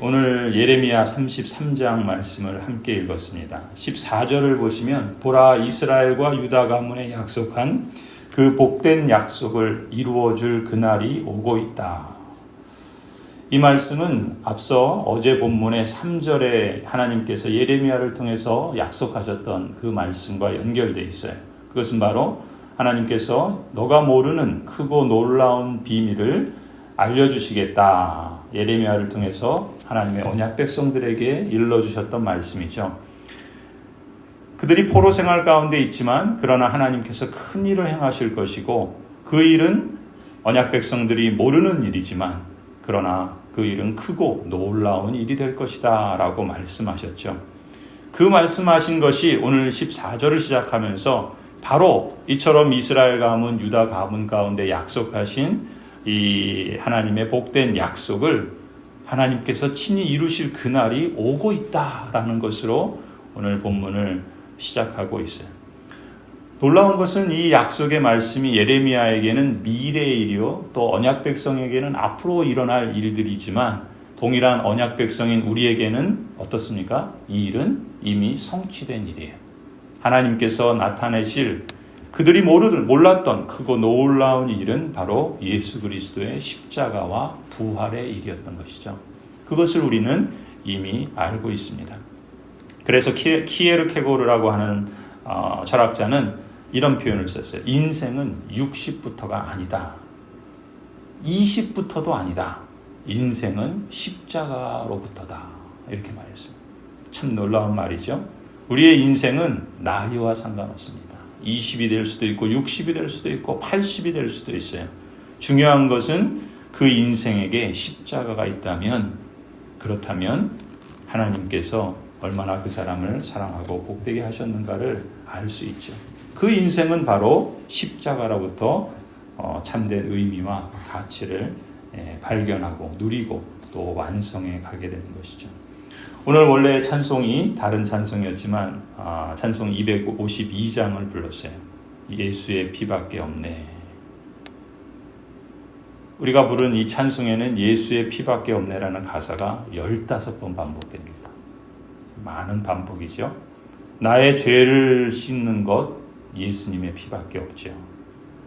오늘 예레미야 33장 말씀을 함께 읽었습니다. 14절을 보시면 보라, 이스라엘과 유다 가문에 약속한 그 복된 약속을 이루어줄 그날이 오고 있다. 이 말씀은 앞서 어제 본문의 3절에 하나님께서 예레미야를 통해서 약속하셨던 그 말씀과 연결되어 있어요. 그것은 바로 하나님께서 너가 모르는 크고 놀라운 비밀을 알려주시겠다. 예레미야를 통해서 하나님의 언약 백성들에게 일러주셨던 말씀이죠. 그들이 포로 생활 가운데 있지만 그러나 하나님께서 큰 일을 행하실 것이고 그 일은 언약 백성들이 모르는 일이지만 그러나 그 일은 크고 놀라운 일이 될 것이다 라고 말씀하셨죠. 그 말씀하신 것이 오늘 14절을 시작하면서 바로 이처럼 이스라엘 가문, 유다 가문 가운데 약속하신 이 하나님의 복된 약속을 하나님께서 친히 이루실 그날이 오고 있다라는 것으로 오늘 본문을 시작하고 있어요. 놀라운 것은 이 약속의 말씀이 예레미야에게는 미래의 일이요 또 언약 백성에게는 앞으로 일어날 일들이지만 동일한 언약 백성인 우리에게는 어떻습니까? 이 일은 이미 성취된 일이에요. 하나님께서 나타내실 그들이 몰랐던 크고 놀라운 일은 바로 예수 그리스도의 십자가와 부활의 일이었던 것이죠. 그것을 우리는 이미 알고 있습니다. 그래서 키에르케고르라고 하는 철학자는 이런 표현을 썼어요. 인생은 60부터가 아니다. 20부터도 아니다. 인생은 십자가로부터다. 이렇게 말했습니다. 참 놀라운 말이죠. 우리의 인생은 나이와 상관없습니다. 20이 될 수도 있고 60이 될 수도 있고 80이 될 수도 있어요. 중요한 것은 그 인생에게 십자가가 있다면 그렇다면 하나님께서 얼마나 그 사람을 사랑하고 복되게 하셨는가를 알 수 있죠. 그 인생은 바로 십자가로부터 참된 의미와 가치를 발견하고 누리고 또 완성해 가게 되는 것이죠. 오늘 원래 찬송이 다른 찬송이었지만 찬송 252장을 불렀어요. 예수의 피밖에 없네. 우리가 부른 이 찬송에는 예수의 피밖에 없네라는 가사가 15번 반복됩니다. 많은 반복이죠. 나의 죄를 씻는 것 예수님의 피밖에 없죠.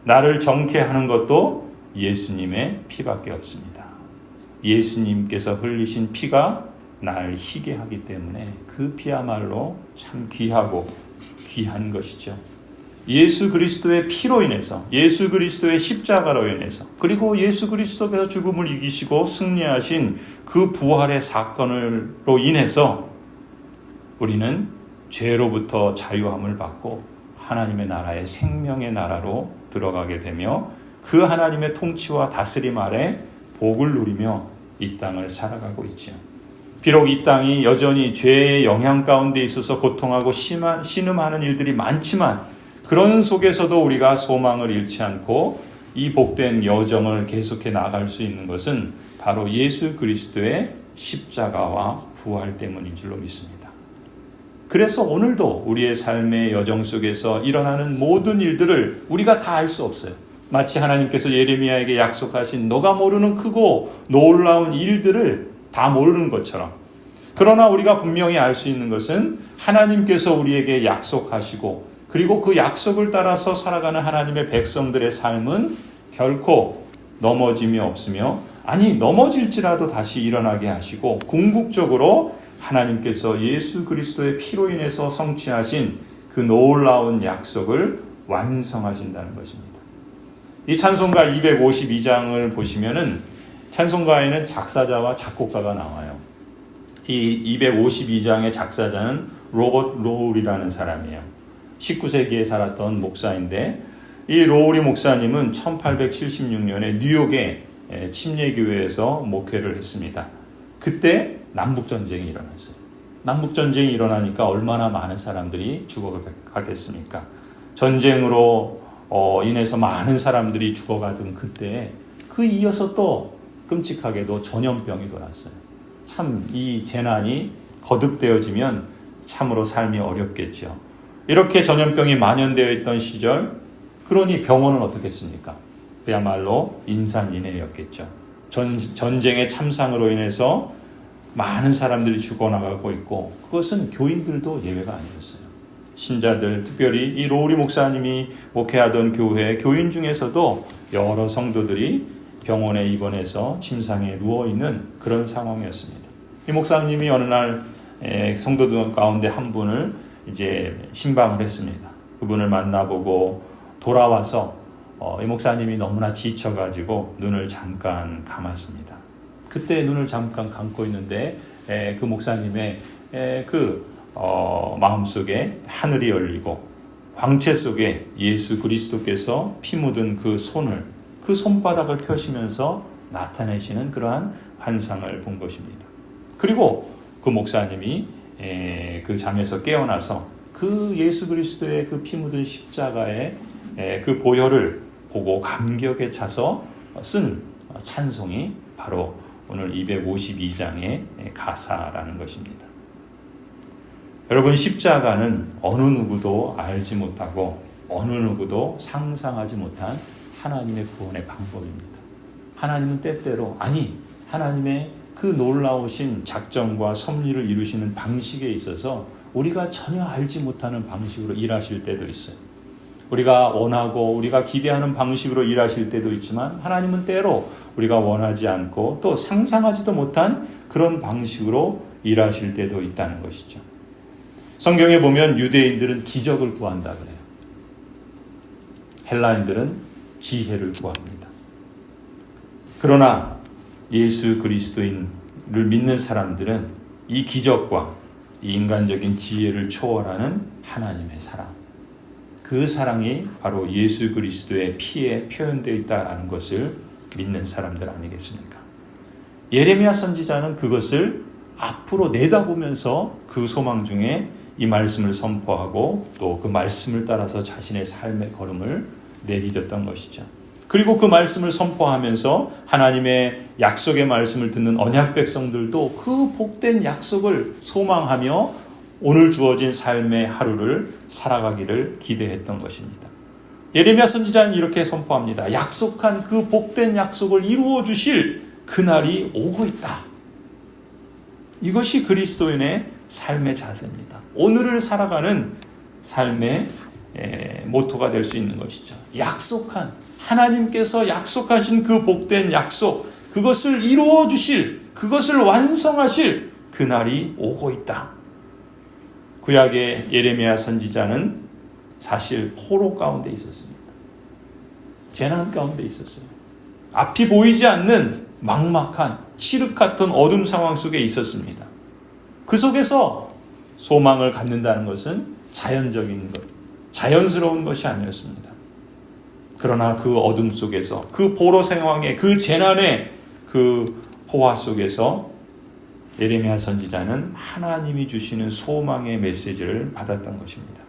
나를 정케 하는 것도 예수님의 피밖에 없습니다. 예수님께서 흘리신 피가 날 희게 하기 때문에 그 피야말로 참 귀하고 귀한 것이죠. 예수 그리스도의 피로 인해서, 예수 그리스도의 십자가로 인해서, 그리고 예수 그리스도께서 죽음을 이기시고 승리하신 그 부활의 사건으로 인해서 우리는 죄로부터 자유함을 받고 하나님의 나라의 생명의 나라로 들어가게 되며 그 하나님의 통치와 다스림 아래 복을 누리며 이 땅을 살아가고 있죠. 비록 이 땅이 여전히 죄의 영향 가운데 있어서 고통하고 신음하는 일들이 많지만 그런 속에서도 우리가 소망을 잃지 않고 이 복된 여정을 계속해 나갈 수 있는 것은 바로 예수 그리스도의 십자가와 부활 때문인 줄로 믿습니다. 그래서 오늘도 우리의 삶의 여정 속에서 일어나는 모든 일들을 우리가 다 알 수 없어요. 마치 하나님께서 예레미야에게 약속하신 너가 모르는 크고 놀라운 일들을 다 모르는 것처럼. 그러나 우리가 분명히 알 수 있는 것은 하나님께서 우리에게 약속하시고 그리고 그 약속을 따라서 살아가는 하나님의 백성들의 삶은 결코 넘어짐이 없으며 아니 넘어질지라도 다시 일어나게 하시고 궁극적으로 하나님께서 예수 그리스도의 피로 인해서 성취하신 그 놀라운 약속을 완성하신다는 것입니다. 이 찬송가 252장을 보시면은 찬송가에는 작사자와 작곡가가 나와요. 이 252장의 작사자는 로버트 로울이라는 사람이에요. 19세기에 살았던 목사인데 이 로울이 목사님은 1876년에 뉴욕의 침례교회에서 목회를 했습니다. 그때 남북전쟁이 일어났어요. 남북전쟁이 일어나니까 얼마나 많은 사람들이 죽어가겠습니까? 전쟁으로 인해서 많은 사람들이 죽어가던 그때 그 이어서 또 끔찍하게도 전염병이 돌았어요. 참 이 재난이 거듭되어지면 참으로 삶이 어렵겠죠. 이렇게 전염병이 만연되어 있던 시절 그러니 병원은 어떻겠습니까? 그야말로 인산인해였겠죠. 전쟁의 참상으로 인해서 많은 사람들이 죽어나가고 있고 그것은 교인들도 예외가 아니었어요. 신자들, 특별히 이 로우리 목사님이 목회하던 교회 교인 중에서도 여러 성도들이 병원에 입원해서 침상에 누워있는 그런 상황이었습니다. 이 목사님이 어느 날 성도들 가운데 한 분을 이제 신방을 했습니다. 그분을 만나보고 돌아와서 이 목사님이 너무나 지쳐가지고 눈을 잠깐 감았습니다. 그때 눈을 잠깐 감고 있는데 그 목사님의 마음속에 하늘이 열리고 광채 속에 예수 그리스도께서 피 묻은 그 손을, 그 손바닥을 펴시면서 나타내시는 그러한 환상을 본 것입니다. 그리고 그 목사님이 그 잠에서 깨어나서 그 예수 그리스도의 그 피 묻은 십자가의 그 보혈을 보고 감격에 차서 쓴 찬송이 바로 오늘 252장의 가사라는 것입니다. 여러분, 십자가는 어느 누구도 알지 못하고 어느 누구도 상상하지 못한 하나님의 구원의 방법입니다. 하나님은 때때로, 하나님의 그 놀라우신 작정과 섭리를 이루시는 방식에 있어서 우리가 전혀 알지 못하는 방식으로 일하실 때도 있어요. 우리가 원하고 우리가 기대하는 방식으로 일하실 때도 있지만 하나님은 때로 우리가 원하지 않고 또 상상하지도 못한 그런 방식으로 일하실 때도 있다는 것이죠. 성경에 보면 유대인들은 기적을 구한다 그래요. 헬라인들은 지혜를 구합니다. 그러나 예수 그리스도인을 믿는 사람들은 이 기적과 이 인간적인 지혜를 초월하는 하나님의 사랑, 그 사랑이 바로 예수 그리스도의 피에 표현되어 있다는 것을 믿는 사람들 아니겠습니까? 예레미야 선지자는 그것을 앞으로 내다보면서 그 소망 중에 이 말씀을 선포하고 또 그 말씀을 따라서 자신의 삶의 걸음을 내디뎠던 것이죠. 그리고 그 말씀을 선포하면서 하나님의 약속의 말씀을 듣는 언약 백성들도 그 복된 약속을 소망하며 오늘 주어진 삶의 하루를 살아가기를 기대했던 것입니다. 예레미야 선지자는 이렇게 선포합니다. 약속한 그 복된 약속을 이루어 주실 그날이 오고 있다. 이것이 그리스도인의 삶의 자세입니다. 오늘을 살아가는 삶의 모토가 될 수 있는 것이죠. 하나님께서 약속하신 그 복된 약속, 그것을 이루어 주실, 그것을 완성하실 그날이 오고 있다. 구약의 예레미야 선지자는 사실 포로 가운데 있었습니다. 재난 가운데 있었어요. 앞이 보이지 않는 막막한 칠흑 같은 어둠 상황 속에 있었습니다. 그 속에서 소망을 갖는다는 것은 자연적인 것, 자연스러운 것이 아니었습니다. 그러나 그 어둠 속에서, 그 포로 상황의 그 재난의 그 포화 속에서 예레미야 선지자는 하나님이 주시는 소망의 메시지를 받았던 것입니다.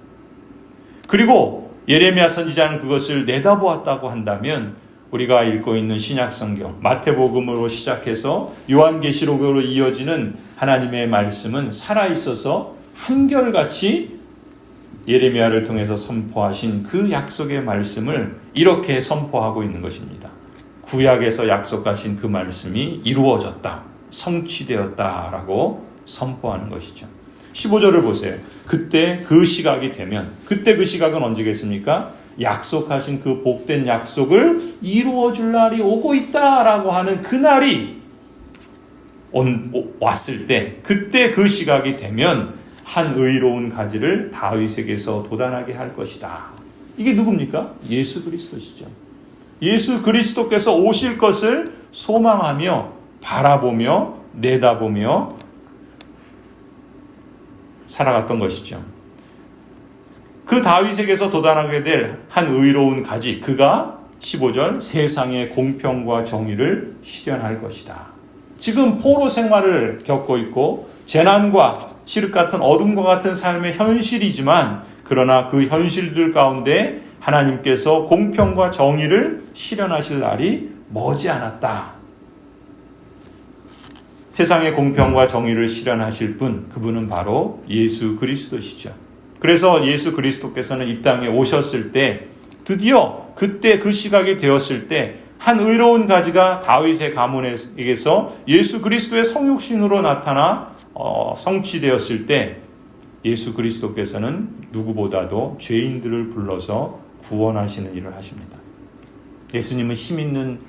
그리고 예레미야 선지자는 그것을 내다보았다고 한다면 우리가 읽고 있는 신약성경 마태복음으로 시작해서 요한계시록으로 이어지는 하나님의 말씀은 살아있어서 한결같이 예레미야를 통해서 선포하신 그 약속의 말씀을 이렇게 선포하고 있는 것입니다. 구약에서 약속하신 그 말씀이 이루어졌다, 성취되었다라고 선포하는 것이죠. 15절을 보세요. 그때 그 시각이 되면, 그때 그 시각은 언제겠습니까? 약속하신 그 복된 약속을 이루어줄 날이 오고 있다라고 하는 그 날이 왔을 때, 그때 그 시각이 되면 한 의로운 가지를 다윗에게서 돋아나게 할 것이다. 이게 누굽니까? 예수 그리스도시죠. 예수 그리스도께서 오실 것을 소망하며 바라보며 내다보며 살아갔던 것이죠. 그 다윗에게서 돋아나게 될 한 의로운 가지, 그가 15절 세상의 공평과 정의를 실현할 것이다. 지금 포로 생활을 겪고 있고 재난과 칠흑 같은 어둠과 같은 삶의 현실이지만, 그러나 그 현실들 가운데 하나님께서 공평과 정의를 실현하실 날이 머지않았다. 세상의 공평과 정의를 실현하실 분, 그분은 바로 예수 그리스도시죠. 그래서 예수 그리스도께서는 이 땅에 오셨을 때, 드디어 그때 그 시각이 되었을 때 한 의로운 가지가 다윗의 가문에게서 예수 그리스도의 성육신으로 나타나 성취되었을 때 예수 그리스도께서는 누구보다도 죄인들을 불러서 구원하시는 일을 하십니다. 예수님은 힘 있는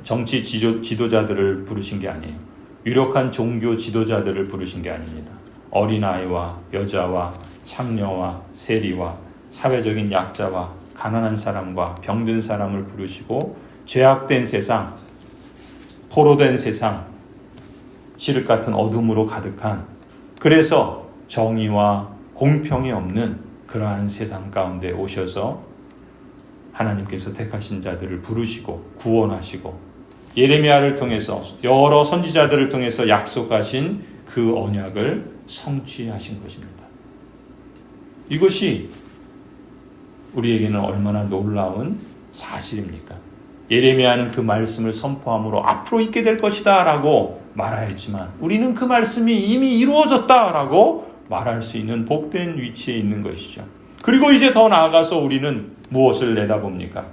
정치 지도자들을 부르신 게 아니에요. 유력한 종교 지도자들을 부르신 게 아닙니다. 어린아이와 여자와 창녀와 세리와 사회적인 약자와 가난한 사람과 병든 사람을 부르시고 죄악된 세상, 포로된 세상, 칠흑 같은 어둠으로 가득한, 그래서 정의와 공평이 없는 그러한 세상 가운데 오셔서 하나님께서 택하신 자들을 부르시고 구원하시고 예레미야를 통해서 여러 선지자들을 통해서 약속하신 그 언약을 성취하신 것입니다. 이것이 우리에게는 얼마나 놀라운 사실입니까? 예레미야는 그 말씀을 선포함으로 앞으로 있게 될 것이다 라고 말하였지만 우리는 그 말씀이 이미 이루어졌다 라고 말할 수 있는 복된 위치에 있는 것이죠. 그리고 이제 더 나아가서 우리는 무엇을 내다봅니까?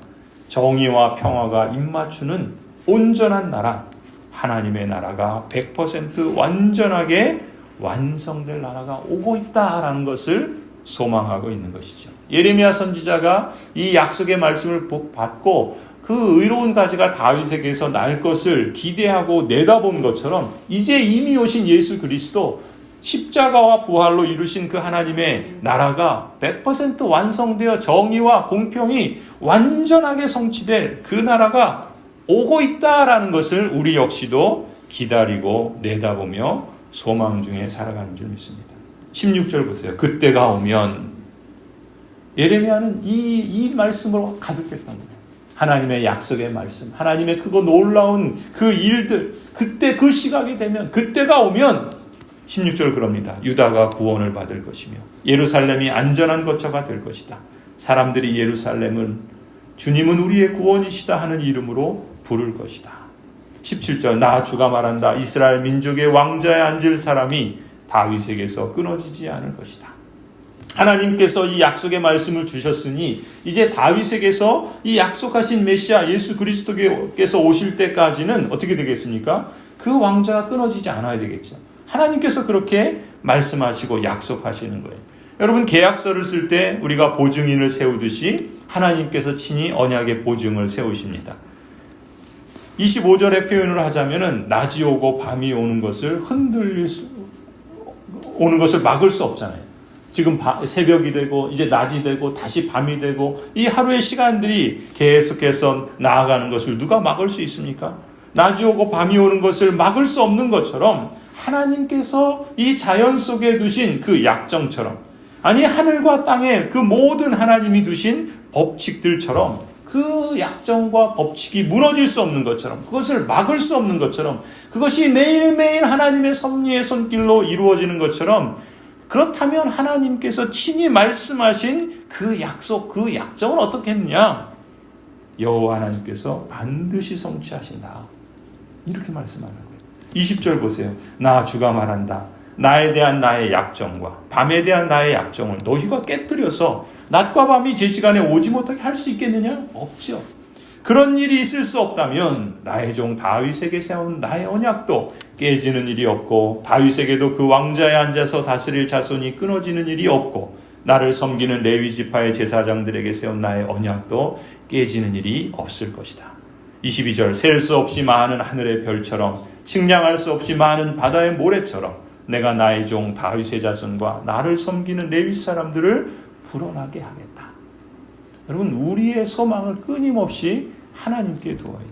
정의와 평화가 입맞추는 온전한 나라, 하나님의 나라가 100% 완전하게 완성될 나라가 오고 있다라는 것을 소망하고 있는 것이죠. 예레미야 선지자가 이 약속의 말씀을 받고 그 의로운 가지가 다윗에게서 날 것을 기대하고 내다본 것처럼 이제 이미 오신 예수 그리스도, 십자가와 부활로 이루신 그 하나님의 나라가 100% 완성되어 정의와 공평이 완전하게 성취될 그 나라가 오고 있다라는 것을 우리 역시도 기다리고 내다보며 소망 중에 살아가는 줄 믿습니다. 16절 보세요. 그때가 오면, 예레미야는 이 말씀으로 가득했던 거예요. 하나님의 약속의 말씀, 하나님의 그거 놀라운 그 일들, 그때 그 시각이 되면, 그때가 오면 16절 그럽니다. 유다가 구원을 받을 것이며 예루살렘이 안전한 거처가 될 것이다. 사람들이 예루살렘은 주님은 우리의 구원이시다 하는 이름으로 부를 것이다. 17절 나 주가 말한다. 이스라엘 민족의 왕자에 앉을 사람이 다윗에게서 끊어지지 않을 것이다. 하나님께서 이 약속의 말씀을 주셨으니 이제 다윗에게서 이 약속하신 메시아 예수 그리스도께서 오실 때까지는 어떻게 되겠습니까? 그 왕자가 끊어지지 않아야 되겠죠. 하나님께서 그렇게 말씀하시고 약속하시는 거예요. 여러분, 계약서를 쓸 때 우리가 보증인을 세우듯이 하나님께서 친히 언약의 보증을 세우십니다. 25절의 표현을 하자면은 낮이 오고 밤이 오는 것을 오는 것을 막을 수 없잖아요. 지금 새벽이 되고 이제 낮이 되고 다시 밤이 되고 이 하루의 시간들이 계속해서 나아가는 것을 누가 막을 수 있습니까? 낮이 오고 밤이 오는 것을 막을 수 없는 것처럼 하나님께서 이 자연 속에 두신 그 약정처럼, 아니 하늘과 땅에 그 모든 하나님이 두신 법칙들처럼 그 약정과 법칙이 무너질 수 없는 것처럼, 그것을 막을 수 없는 것처럼, 그것이 매일매일 하나님의 섭리의 손길로 이루어지는 것처럼, 그렇다면 하나님께서 친히 말씀하신 그 약속, 그 약정은 어떻게 했느냐? 여호와 하나님께서 반드시 성취하신다. 이렇게 말씀하는 거예요. 20절 보세요. 나 주가 말한다. 나에 대한 나의 약정과 밤에 대한 나의 약정을 너희가 깨뜨려서 낮과 밤이 제 시간에 오지 못하게 할 수 있겠느냐? 없죠. 그런 일이 있을 수 없다면 나의 종 다윗에게 세운 나의 언약도 깨지는 일이 없고 다윗에게도 그 왕자에 앉아서 다스릴 자손이 끊어지는 일이 없고 나를 섬기는 레위 지파의 제사장들에게 세운 나의 언약도 깨지는 일이 없을 것이다. 22절 셀 수 없이 많은 하늘의 별처럼 측량할 수 없이 많은 바다의 모래처럼 내가 나의 종 다윗의 자손과 나를 섬기는 레위 사람들을 불어나게 하겠다. 여러분, 우리의 소망을 끊임없이 하나님께 두어야 돼요.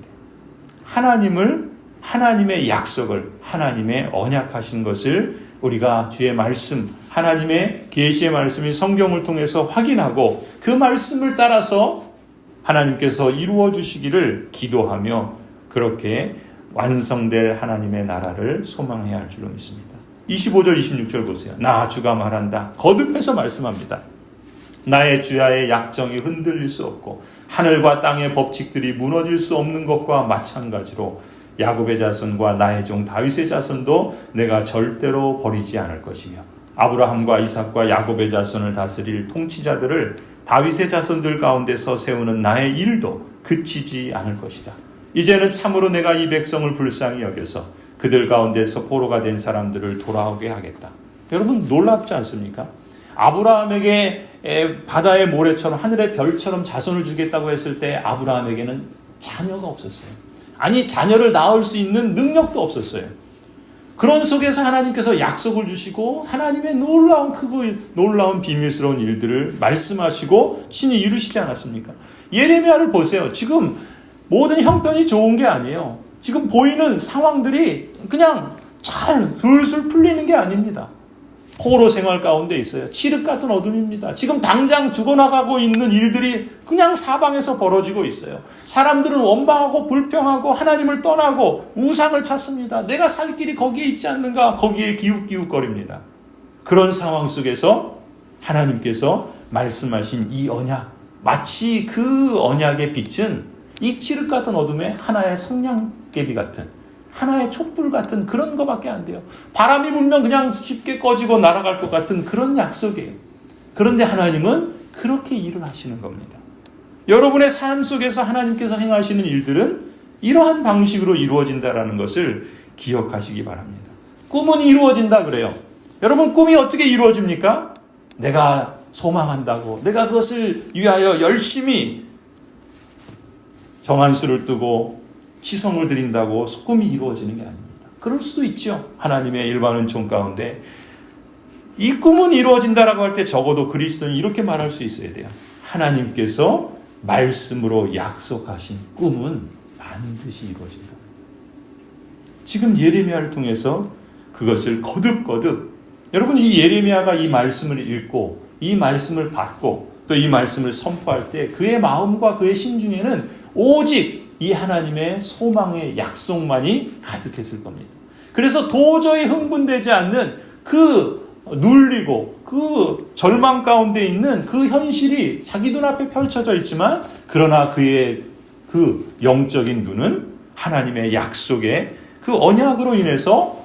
하나님의 약속을, 하나님의 언약하신 것을 우리가 주의 말씀, 하나님의 계시의 말씀인 성경을 통해서 확인하고 그 말씀을 따라서 하나님께서 이루어 주시기를 기도하며 그렇게 완성될 하나님의 나라를 소망해야 할 줄로 믿습니다. 25절 26절 보세요. 나 주가 말한다. 거듭해서 말씀합니다. 나의 주야의 약정이 흔들릴 수 없고 하늘과 땅의 법칙들이 무너질 수 없는 것과 마찬가지로 야곱의 자손과 나의 종 다윗의 자손도 내가 절대로 버리지 않을 것이며 아브라함과 이삭과 야곱의 자손을 다스릴 통치자들을 다윗의 자손들 가운데서 세우는 나의 일도 그치지 않을 것이다. 이제는 참으로 내가 이 백성을 불쌍히 여겨서 그들 가운데서 포로가 된 사람들을 돌아오게 하겠다. 여러분 놀랍지 않습니까? 아브라함에게 바다의 모래처럼 하늘의 별처럼 자손을 주겠다고 했을 때 아브라함에게는 자녀가 없었어요. 아니 자녀를 낳을 수 있는 능력도 없었어요. 그런 속에서 하나님께서 약속을 주시고 하나님의 놀라운 크고 놀라운 비밀스러운 일들을 말씀하시고 친히 이루시지 않았습니까? 예레미야를 보세요. 지금 모든 형편이 좋은 게 아니에요. 지금 보이는 상황들이 그냥 잘 술술 풀리는 게 아닙니다. 포로 생활 가운데 있어요. 칠흑 같은 어둠입니다. 지금 당장 죽어나가고 있는 일들이 그냥 사방에서 벌어지고 있어요. 사람들은 원망하고 불평하고 하나님을 떠나고 우상을 찾습니다. 내가 살 길이 거기에 있지 않는가? 거기에 기웃기웃거립니다. 그런 상황 속에서 하나님께서 말씀하신 이 언약, 마치 그 언약의 빛은 이 칠흑 같은 어둠에 하나의 성냥개비 같은, 하나의 촛불 같은 그런 거밖에 안 돼요. 바람이 불면 그냥 쉽게 꺼지고 날아갈 것 같은 그런 약속이에요. 그런데 하나님은 그렇게 일을 하시는 겁니다. 여러분의 삶 속에서 하나님께서 행하시는 일들은 이러한 방식으로 이루어진다는 것을 기억하시기 바랍니다. 꿈은 이루어진다 그래요. 여러분 꿈이 어떻게 이루어집니까? 내가 소망한다고, 내가 그것을 위하여 열심히 정한수를 뜨고 치성을 드린다고 꿈이 이루어지는 게 아닙니다. 그럴 수도 있죠. 하나님의 일반 은총 가운데 이 꿈은 이루어진다라고 할 때 적어도 그리스도는 이렇게 말할 수 있어야 돼요. 하나님께서 말씀으로 약속하신 꿈은 반드시 이루어진다. 지금 예레미야를 통해서 그것을 거듭거듭, 여러분 이 예레미야가 이 말씀을 읽고 이 말씀을 받고 또 이 말씀을 선포할 때 그의 마음과 그의 심중에는 오직 이 하나님의 소망의 약속만이 가득했을 겁니다. 그래서 도저히 흥분되지 않는 그 눌리고 그 절망 가운데 있는 그 현실이 자기 눈앞에 펼쳐져 있지만, 그러나 그의 그 영적인 눈은 하나님의 약속의 그 언약으로 인해서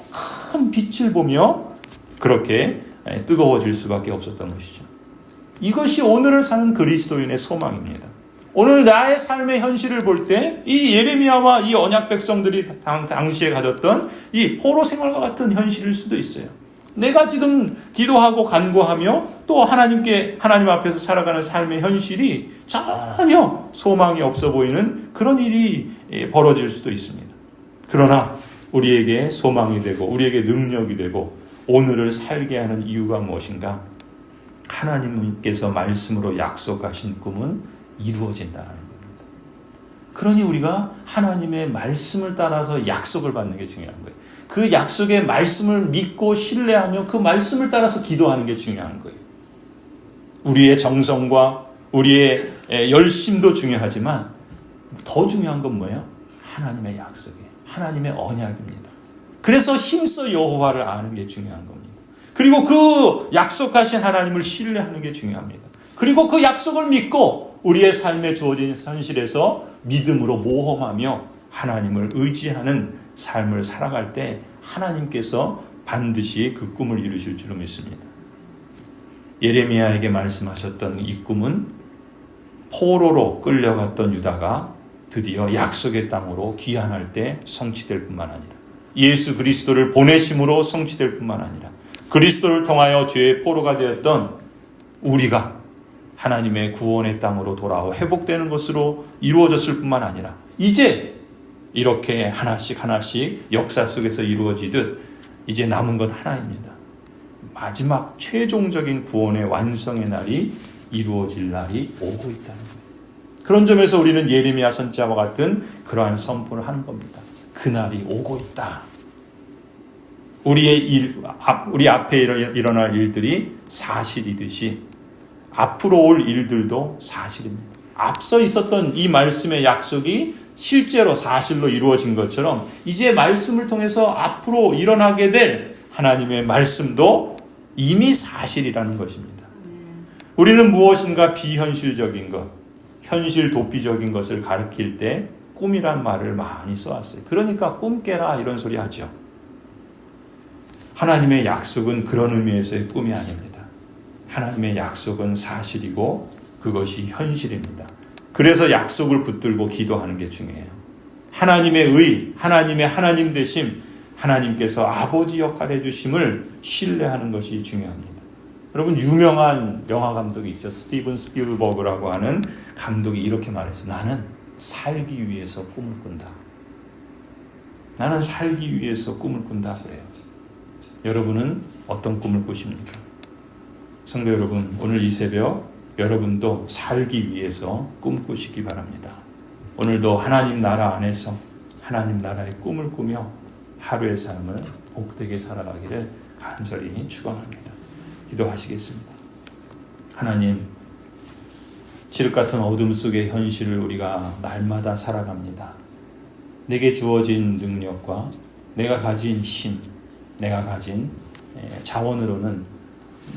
큰 빛을 보며 그렇게 뜨거워질 수밖에 없었던 것이죠. 이것이 오늘을 사는 그리스도인의 소망입니다. 오늘 나의 삶의 현실을 볼 때 이 예레미야와 이 언약 백성들이 당시에 가졌던 이 포로 생활과 같은 현실일 수도 있어요. 내가 지금 기도하고 간구하며 또 하나님 앞에서 살아가는 삶의 현실이 전혀 소망이 없어 보이는 그런 일이 벌어질 수도 있습니다. 그러나 우리에게 소망이 되고 우리에게 능력이 되고 오늘을 살게 하는 이유가 무엇인가? 하나님께서 말씀으로 약속하신 꿈은 이루어진다는 겁니다. 그러니 우리가 하나님의 말씀을 따라서 약속을 받는 게 중요한 거예요. 그 약속의 말씀을 믿고 신뢰하며 그 말씀을 따라서 기도하는 게 중요한 거예요. 우리의 정성과 우리의 열심도 중요하지만 더 중요한 건 뭐예요? 하나님의 약속이에요. 하나님의 언약입니다. 그래서 힘써 여호와를 아는 게 중요한 겁니다. 그리고 그 약속하신 하나님을 신뢰하는 게 중요합니다. 그리고 그 약속을 믿고 우리의 삶에 주어진 현실에서 믿음으로 모험하며 하나님을 의지하는 삶을 살아갈 때 하나님께서 반드시 그 꿈을 이루실 줄로 믿습니다. 예레미야에게 말씀하셨던 이 꿈은 포로로 끌려갔던 유다가 드디어 약속의 땅으로 귀환할 때 성취될 뿐만 아니라 예수 그리스도를 보내심으로 성취될 뿐만 아니라 그리스도를 통하여 죄의 포로가 되었던 우리가 하나님의 구원의 땅으로 돌아와 회복되는 것으로 이루어졌을 뿐만 아니라 이제 이렇게 하나씩 역사 속에서 이루어지듯 이제 남은 건 하나입니다. 마지막 최종적인 구원의 완성의 날이 이루어질 날이 오고 있다는 거예요. 그런 점에서 우리는 예레미야 선지자와 같은 그러한 선포를 하는 겁니다. 그날이 오고 있다. 우리 앞에 일어날 일들이 사실이듯이 앞으로 올 일들도 사실입니다. 앞서 있었던 이 말씀의 약속이 실제로 사실로 이루어진 것처럼 이제 말씀을 통해서 앞으로 일어나게 될 하나님의 말씀도 이미 사실이라는 것입니다. 우리는 무엇인가 비현실적인 것, 현실 도피적인 것을 가리킬 때 꿈이란 말을 많이 써왔어요. 그러니까 꿈 깨라 이런 소리 하죠. 하나님의 약속은 그런 의미에서의 꿈이 아닙니다. 하나님의 약속은 사실이고 그것이 현실입니다. 그래서 약속을 붙들고 기도하는 게 중요해요. 하나님의 의, 하나님의 하나님 되심, 하나님께서 아버지 역할 해주심을 신뢰하는 것이 중요합니다. 여러분, 유명한 영화 감독이 있죠. 스티븐 스필버그라고 하는 감독이 이렇게 말했어요. 나는 살기 위해서 꿈을 꾼다. 나는 살기 위해서 꿈을 꾼다 그래요. 여러분은 어떤 꿈을 꾸십니까? 성도 여러분, 오늘 이 새벽 여러분도 살기 위해서 꿈꾸시기 바랍니다. 오늘도 하나님 나라 안에서 하나님 나라의 꿈을 꾸며 하루의 삶을 복되게 살아가기를 간절히 축원합니다. 기도하시겠습니다. 하나님, 칠흑 같은 어둠 속의 현실을 우리가 날마다 살아갑니다. 내게 주어진 능력과 내가 가진 힘, 내가 가진 자원으로는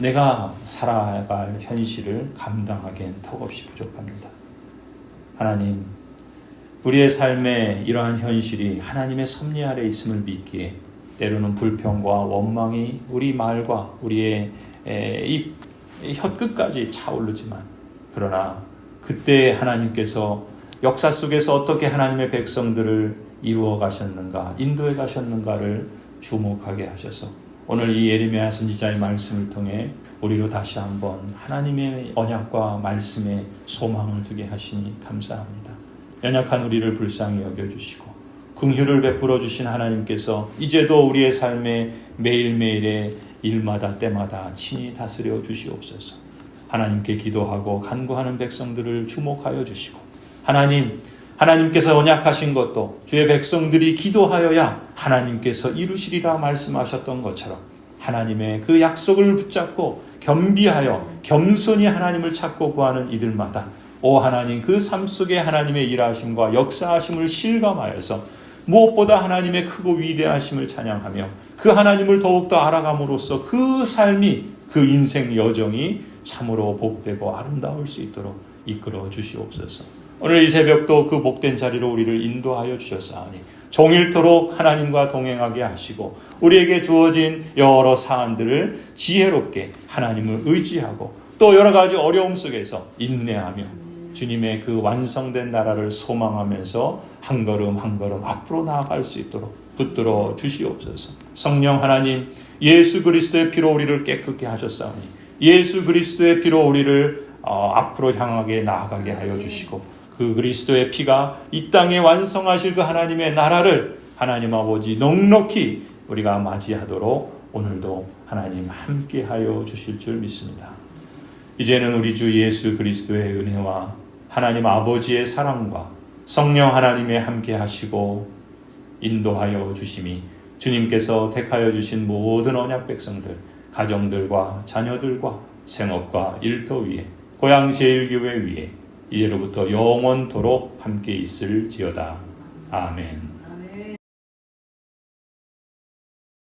내가 살아갈 현실을 감당하기엔 턱없이 부족합니다. 하나님, 우리의 삶에 이러한 현실이 하나님의 섭리 아래 있음을 믿기에 때로는 불평과 원망이 우리 말과 우리의 이 혀끝까지 차오르지만, 그러나 그때 하나님께서 역사 속에서 어떻게 하나님의 백성들을 이루어 가셨는가, 인도해 가셨는가를 주목하게 하셔서 오늘 이 예레미야 선지자의 말씀을 통해 우리로 다시 한번 하나님의 언약과 말씀에 소망을 두게 하시니 감사합니다. 연약한 우리를 불쌍히 여겨주시고 긍휼을 베풀어 주신 하나님께서 이제도 우리의 삶에 매일매일의 일마다 때마다 친히 다스려 주시옵소서. 하나님께 기도하고 간구하는 백성들을 주목하여 주시고, 하나님께서 언약하신 것도 주의 백성들이 기도하여야 하나님께서 이루시리라 말씀하셨던 것처럼 하나님의 그 약속을 붙잡고 겸비하여 겸손히 하나님을 찾고 구하는 이들마다 오 하나님, 그 삶 속에 하나님의 일하심과 역사하심을 실감하여서 무엇보다 하나님의 크고 위대하심을 찬양하며 그 하나님을 더욱더 알아감으로써 그 삶이, 그 인생 여정이 참으로 복되고 아름다울 수 있도록 이끌어 주시옵소서. 오늘 이 새벽도 그 복된 자리로 우리를 인도하여 주셨사오니 종일토록 하나님과 동행하게 하시고 우리에게 주어진 여러 사안들을 지혜롭게 하나님을 의지하고 또 여러 가지 어려움 속에서 인내하며 주님의 그 완성된 나라를 소망하면서 한 걸음 한 걸음 앞으로 나아갈 수 있도록 붙들어 주시옵소서. 성령 하나님, 예수 그리스도의 피로 우리를 깨끗게 하셨사오니 예수 그리스도의 피로 우리를 앞으로 향하게 나아가게 하여 주시고 그 그리스도의 피가 이 땅에 완성하실 그 하나님의 나라를 하나님 아버지 넉넉히 우리가 맞이하도록 오늘도 하나님 함께하여 주실 줄 믿습니다. 이제는 우리 주 예수 그리스도의 은혜와 하나님 아버지의 사랑과 성령 하나님의 함께 하시고 인도하여 주심이 주님께서 택하여 주신 모든 언약 백성들, 가정들과 자녀들과 생업과 일터 위에, 고향 제일교회 위에 이제로부터 영원토록 함께 있을지어다. 아멘.